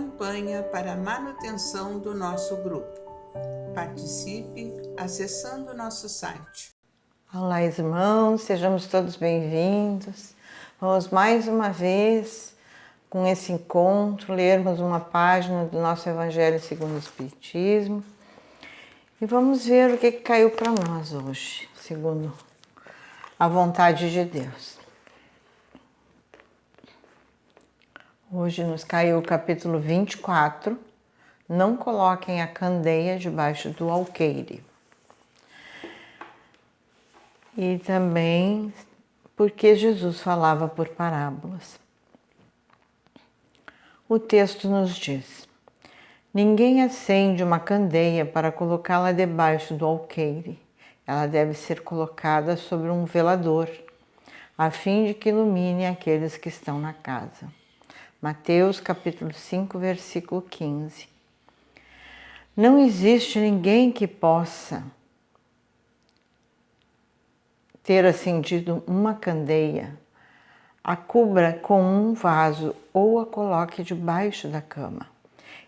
campanha para a manutenção do nosso grupo. Participe acessando o nosso site. Olá, irmãos, sejamos todos bem-vindos. Vamos mais uma vez, com esse encontro, lermos uma página do nosso Evangelho segundo o Espiritismo e vamos ver o que caiu para nós hoje, segundo a vontade de Deus. Hoje nos caiu o capítulo 24, não coloquem a candeia debaixo do alqueire. E também porque Jesus falava por parábolas. O texto nos diz: ninguém acende uma candeia para colocá-la debaixo do alqueire. Ela deve ser colocada sobre um velador, a fim de que ilumine aqueles que estão na casa. Mateus capítulo 5, versículo 15. Não existe ninguém que possa ter acendido uma candeia, a cubra com um vaso ou a coloque debaixo da cama.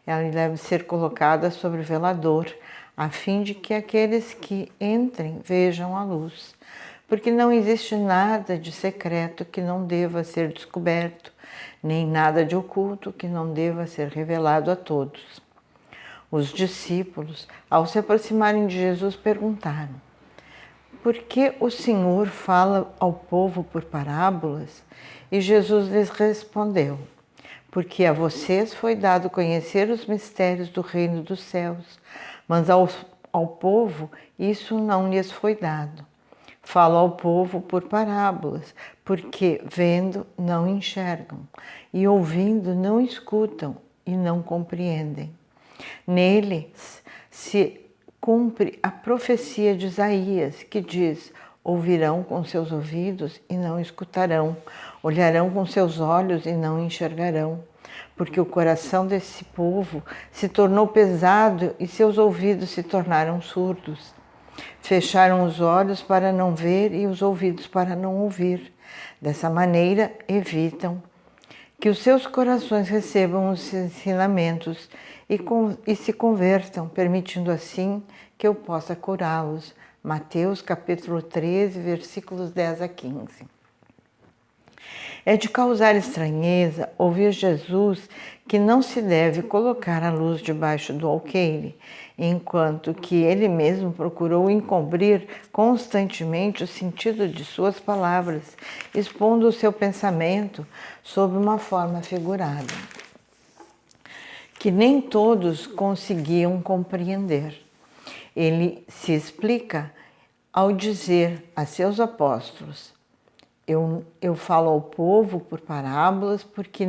Ela deve ser colocada sobre o velador, a fim de que aqueles que entrem vejam a luz, porque não existe nada de secreto que não deva ser descoberto, nem nada de oculto que não deva ser revelado a todos. Os discípulos, ao se aproximarem de Jesus, perguntaram: por que o Senhor fala ao povo por parábolas? E Jesus lhes respondeu: porque a vocês foi dado conhecer os mistérios do reino dos céus, mas ao povo isso não lhes foi dado. Falo ao povo por parábolas, porque vendo não enxergam, e ouvindo não escutam e não compreendem. Neles se cumpre a profecia de Isaías, que diz: ouvirão com seus ouvidos e não escutarão, olharão com seus olhos e não enxergarão, porque o coração desse povo se tornou pesado e seus ouvidos se tornaram surdos. Fecharam os olhos para não ver e os ouvidos para não ouvir. Dessa maneira, evitam que os seus corações recebam os ensinamentos e se convertam, permitindo assim que eu possa curá-los. Mateus capítulo 13, versículos 10 a 15. É de causar estranheza ouvir Jesus que não se deve colocar a luz debaixo do alqueire, enquanto que ele mesmo procurou encobrir constantemente o sentido de suas palavras, expondo o seu pensamento sob uma forma figurada, que nem todos conseguiam compreender. Ele se explica ao dizer a seus apóstolos: eu falo ao povo por parábolas porque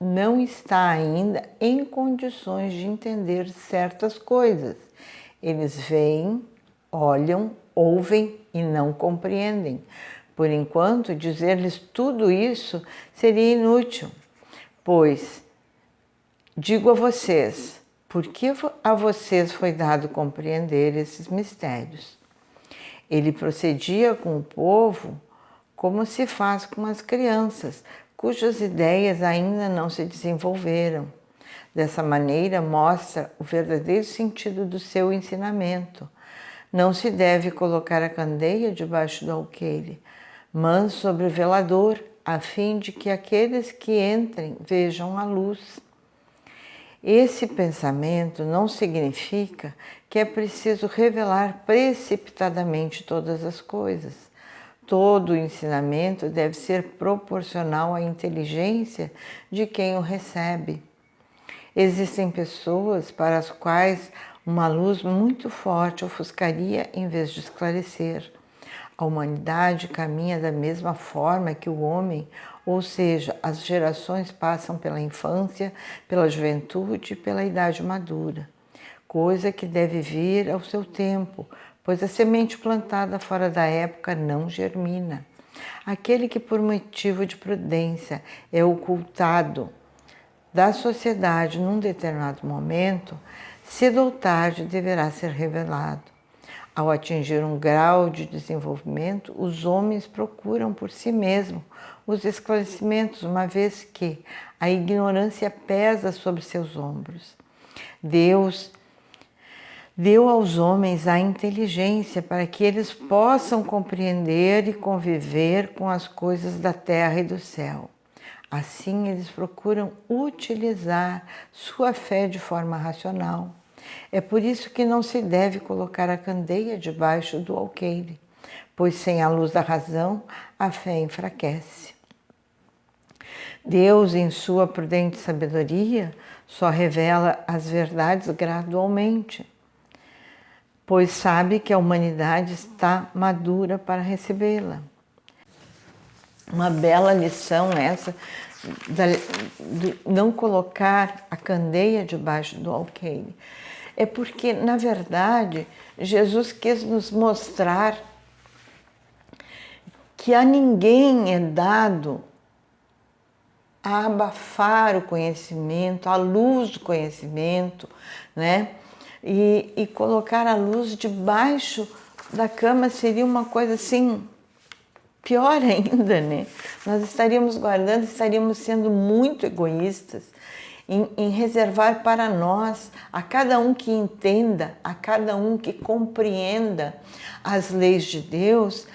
não está ainda em condições de entender certas coisas. Eles veem, olham, ouvem e não compreendem. Por enquanto, dizer-lhes tudo isso seria inútil, pois digo a vocês, porque a vocês foi dado compreender esses mistérios. Ele procedia com o povo como se faz com as crianças, cujas ideias ainda não se desenvolveram. Dessa maneira, mostra o verdadeiro sentido do seu ensinamento. Não se deve colocar a candeia debaixo do alqueire, mas sobre o velador, a fim de que aqueles que entrem vejam a luz. Esse pensamento não significa que é preciso revelar precipitadamente todas as coisas. Todo o ensinamento deve ser proporcional à inteligência de quem o recebe. Existem pessoas para as quais uma luz muito forte ofuscaria em vez de esclarecer. A humanidade caminha da mesma forma que o homem, ou seja, as gerações passam pela infância, pela juventude e pela idade madura, coisa que deve vir ao seu tempo, pois a semente plantada fora da época não germina. Aquele que por motivo de prudência é ocultado da sociedade num determinado momento, cedo ou tarde deverá ser revelado. Ao atingir um grau de desenvolvimento, os homens procuram por si mesmos os esclarecimentos, uma vez que a ignorância pesa sobre seus ombros. Deus deu aos homens a inteligência para que eles possam compreender e conviver com as coisas da terra e do céu. Assim, eles procuram utilizar sua fé de forma racional. É por isso que não se deve colocar a candeia debaixo do alqueire, pois sem a luz da razão, a fé enfraquece. Deus, em sua prudente sabedoria, só revela as verdades gradualmente, pois sabe que a humanidade está madura para recebê-la. Uma bela lição essa, de não colocar a candeia debaixo do alqueire. É porque, na verdade, Jesus quis nos mostrar que a ninguém é dado a abafar o conhecimento, a luz do conhecimento, né? E colocar a luz debaixo da cama seria uma coisa assim, pior ainda, né? Nós estaríamos guardando, estaríamos sendo muito egoístas em reservar para nós, a cada um que entenda, a cada um que compreenda as leis de Deus,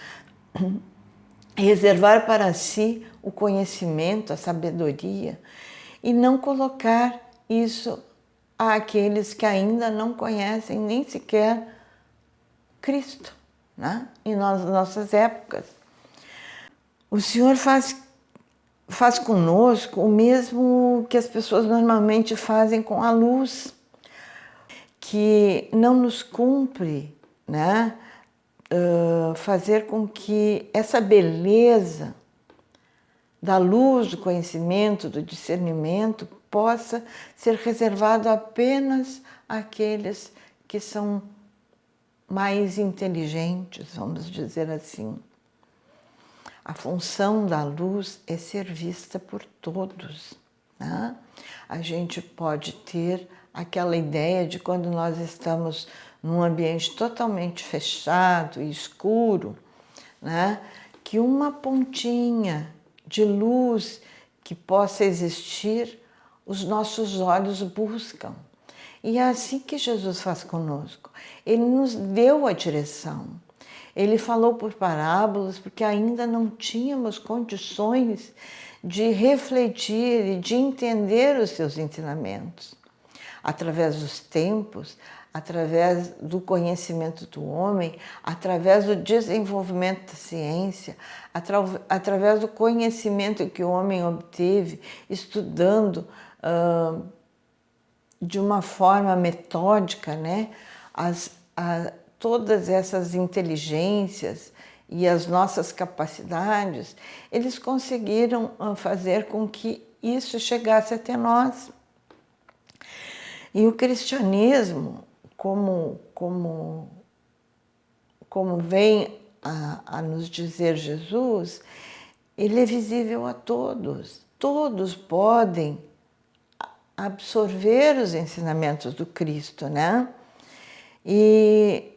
reservar para si o conhecimento, a sabedoria, e não colocar isso àqueles que ainda não conhecem nem sequer Cristo, né? Em nossas épocas. O Senhor faz conosco o mesmo que as pessoas normalmente fazem com a luz, que não nos cumpre, né? Fazer com que essa beleza da luz, do conhecimento, do discernimento possa ser reservado apenas àqueles que são mais inteligentes, vamos dizer assim. A função da luz é ser vista por todos, né? A gente pode ter aquela ideia de quando nós estamos num ambiente totalmente fechado e escuro, né? Que uma pontinha de luz que possa existir, os nossos olhos buscam. E é assim que Jesus faz conosco. Ele nos deu a direção. Ele falou por parábolas porque ainda não tínhamos condições de refletir e de entender os seus ensinamentos. Através dos tempos, através do conhecimento do homem, através do desenvolvimento da ciência, através do conhecimento que o homem obteve estudando de uma forma metódica, né? Todas essas inteligências e as nossas capacidades, eles conseguiram fazer com que isso chegasse até nós. E o cristianismo, como vem a nos dizer Jesus, ele é visível a todos. Todos podem absorver os ensinamentos do Cristo, né? E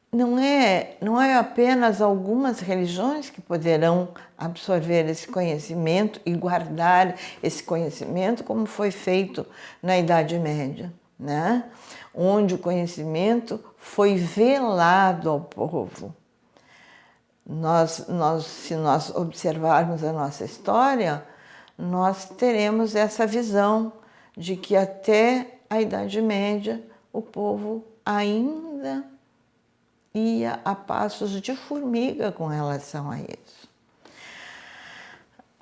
não é apenas algumas religiões que poderão absorver esse conhecimento e guardar esse conhecimento, como foi feito na Idade Média, né? Onde o conhecimento foi velado ao povo. Se nós observarmos a nossa história, nós teremos essa visão de que até a Idade Média o povo ainda ia a passos de formiga com relação a isso.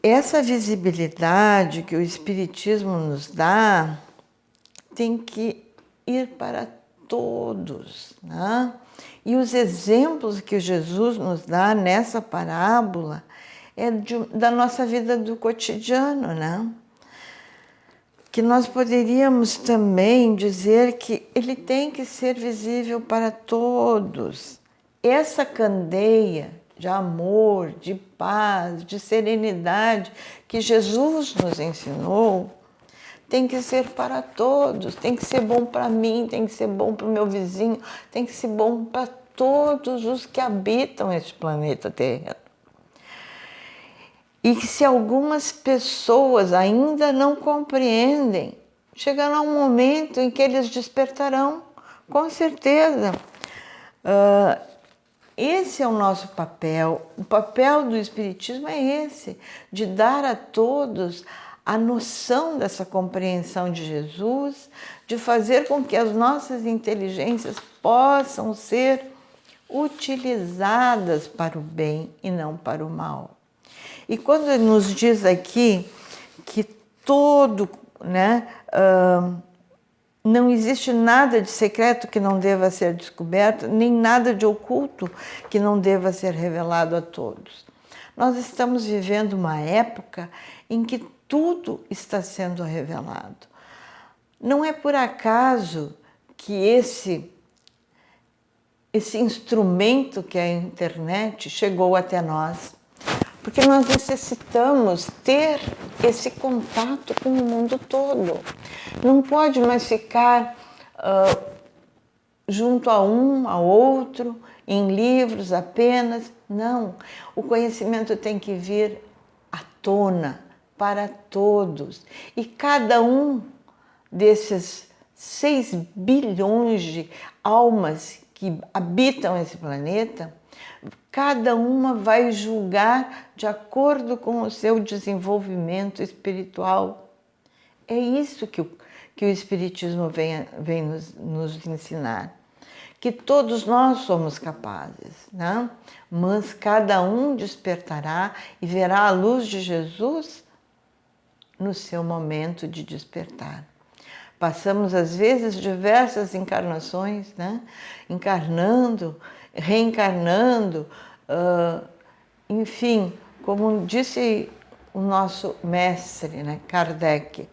Essa visibilidade que o Espiritismo nos dá tem que ir para todos, né? E os exemplos que Jesus nos dá nessa parábola é da nossa vida do cotidiano, né? Que nós poderíamos também dizer que ele tem que ser visível para todos. Essa candeia de amor, de paz, de serenidade que Jesus nos ensinou, tem que ser para todos, tem que ser bom para mim, tem que ser bom para o meu vizinho, tem que ser bom para todos os que habitam este planeta Terra. E que se algumas pessoas ainda não compreendem, chegará um momento em que eles despertarão, com certeza. Esse é o nosso papel. O papel do Espiritismo é esse, de dar a todos a noção dessa compreensão de Jesus, de fazer com que as nossas inteligências possam ser utilizadas para o bem e não para o mal. E quando ele nos diz aqui que todo, não existe nada de secreto que não deva ser descoberto, nem nada de oculto que não deva ser revelado a todos. Nós estamos vivendo uma época em que tudo está sendo revelado. Não é por acaso que esse instrumento que é a internet chegou até nós, porque nós necessitamos ter esse contato com o mundo todo. Não pode mais ficar junto a um, a outro, em livros apenas. Não, o conhecimento tem que vir à tona para todos. E cada um desses 6 bilhões de almas que habitam esse planeta, cada uma vai julgar de acordo com o seu desenvolvimento espiritual. É isso que o Espiritismo vem nos ensinar. Que todos nós somos capazes, né? Mas cada um despertará e verá a luz de Jesus no seu momento de despertar. Passamos, às vezes, diversas encarnações, né? Encarnando, reencarnando, enfim, como disse o nosso mestre, né, Kardec,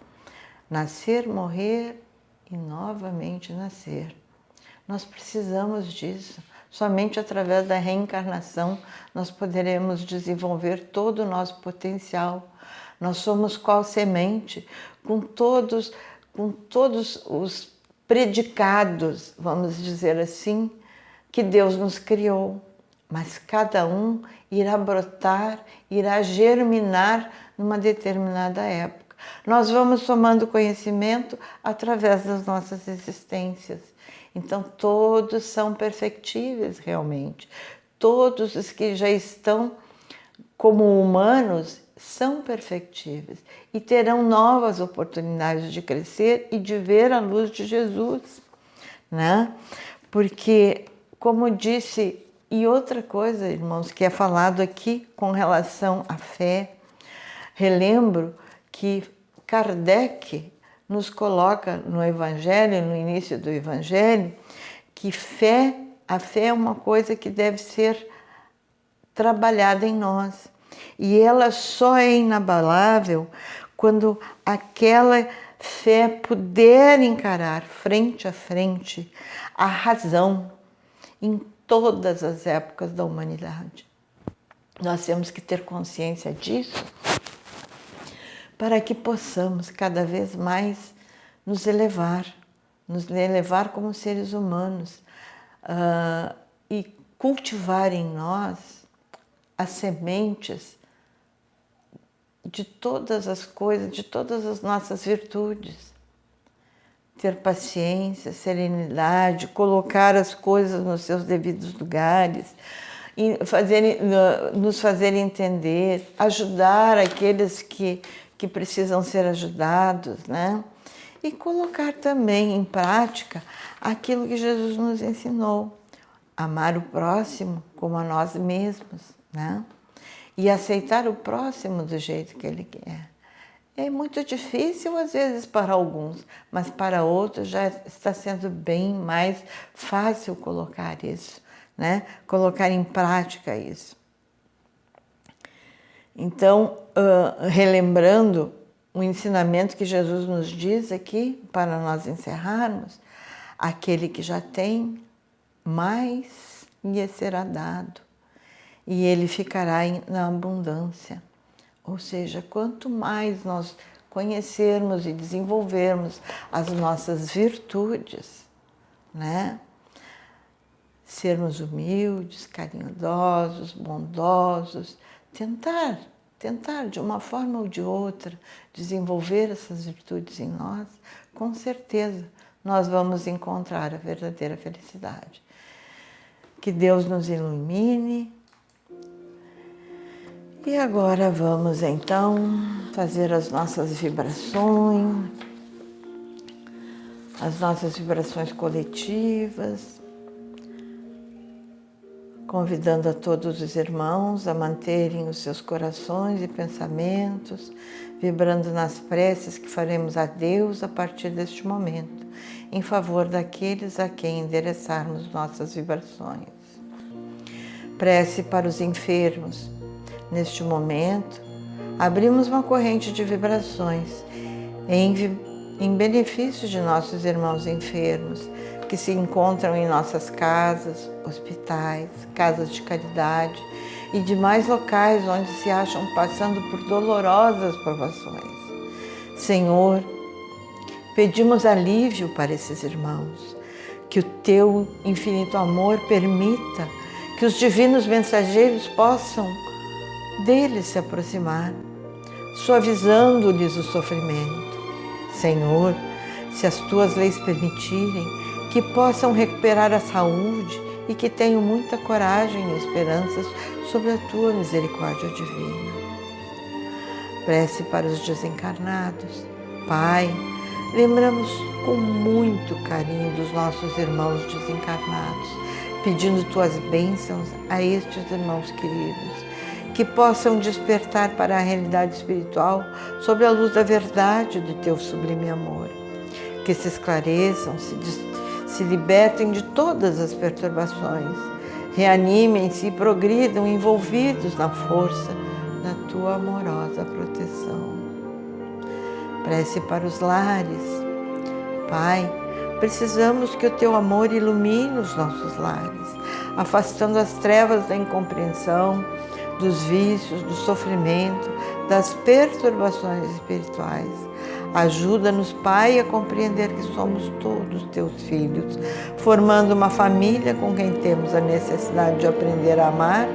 nascer, morrer e novamente nascer. Nós precisamos disso. Somente através da reencarnação nós poderemos desenvolver todo o nosso potencial. Nós somos qual semente, com todos os predicados, vamos dizer assim, que Deus nos criou. Mas cada um irá brotar, irá germinar numa determinada época. Nós vamos tomando conhecimento através das nossas existências. Então, todos são perfectíveis realmente. Todos os que já estão como humanos são perfectíveis e terão novas oportunidades de crescer e de ver a luz de Jesus, né? Porque, como disse, e outra coisa, irmãos, que é falado aqui com relação à fé, relembro que Kardec nos coloca no Evangelho, no início do Evangelho, que a fé é uma coisa que deve ser trabalhada em nós. E ela só é inabalável quando aquela fé puder encarar frente a frente a razão em todas as épocas da humanidade. Nós temos que ter consciência disso para que possamos cada vez mais nos elevar como seres humanos e cultivar em nós as sementes de todas as coisas, de todas as nossas virtudes. Ter paciência, serenidade, colocar as coisas nos seus devidos lugares, nos fazer entender, ajudar aqueles que precisam ser ajudados, né? E colocar também em prática aquilo que Jesus nos ensinou, amar o próximo como a nós mesmos, né? E aceitar o próximo do jeito que ele quer. É muito difícil às vezes para alguns, mas para outros já está sendo bem mais fácil colocar isso, né? Colocar em prática isso. Então, relembrando o ensinamento que Jesus nos diz aqui, para nós encerrarmos, aquele que já tem, mais lhe será dado, e ele ficará na abundância. Ou seja, quanto mais nós conhecermos e desenvolvermos as nossas virtudes, né? Sermos humildes, carinhosos, bondosos, tentar tentar de uma forma ou de outra desenvolver essas virtudes em nós, com certeza nós vamos encontrar a verdadeira felicidade. Que Deus nos ilumine. E agora vamos então fazer as nossas vibrações coletivas, convidando a todos os irmãos a manterem os seus corações e pensamentos vibrando nas preces que faremos a Deus a partir deste momento, em favor daqueles a quem endereçarmos nossas vibrações. Prece para os enfermos. Neste momento, abrimos uma corrente de vibrações em benefício de nossos irmãos enfermos, que se encontram em nossas casas, hospitais, casas de caridade e demais locais onde se acham passando por dolorosas provações. Senhor, pedimos alívio para esses irmãos, que o Teu infinito amor permita que os divinos mensageiros possam deles se aproximar, suavizando-lhes o sofrimento. Senhor, se as Tuas leis permitirem, que possam recuperar a saúde e que tenham muita coragem e esperanças sobre a Tua misericórdia divina. Prece para os desencarnados. Pai, lembramos com muito carinho dos nossos irmãos desencarnados, pedindo Tuas bênçãos a estes irmãos queridos, que possam despertar para a realidade espiritual sob a luz da verdade do Teu sublime amor, que se esclareçam, se libertem de todas as perturbações, reanimem-se e progridam envolvidos na força da Tua amorosa proteção. Prece para os lares. Pai, precisamos que o Teu amor ilumine os nossos lares, afastando as trevas da incompreensão, dos vícios, do sofrimento, das perturbações espirituais. Ajuda-nos, Pai, a compreender que somos todos Teus filhos, formando uma família com quem temos a necessidade de aprender a amar,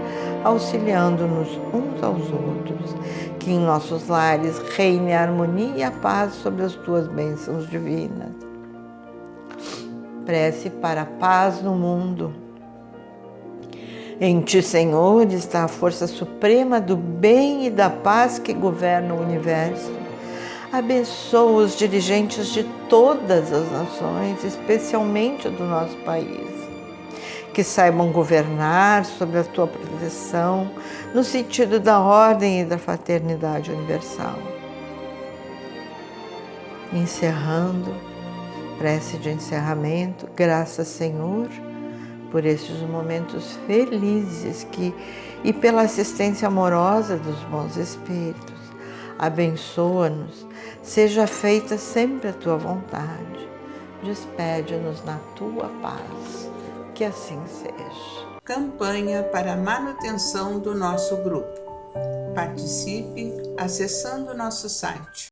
auxiliando-nos uns aos outros. Que em nossos lares reine a harmonia e a paz sobre as Tuas bênçãos divinas. Prece para a paz no mundo. Em Ti, Senhor, está a força suprema do bem e da paz que governa o universo. Abençoa os dirigentes de todas as nações, especialmente do nosso país, que saibam governar sob a Tua proteção, no sentido da ordem e da fraternidade universal. Encerrando, prece de encerramento, graças, Senhor, por estes momentos felizes e pela assistência amorosa dos bons espíritos. Abençoa-nos, seja feita sempre a Tua vontade. Despede-nos na Tua paz. Que assim seja. Campanha para a manutenção do nosso grupo. Participe acessando nosso site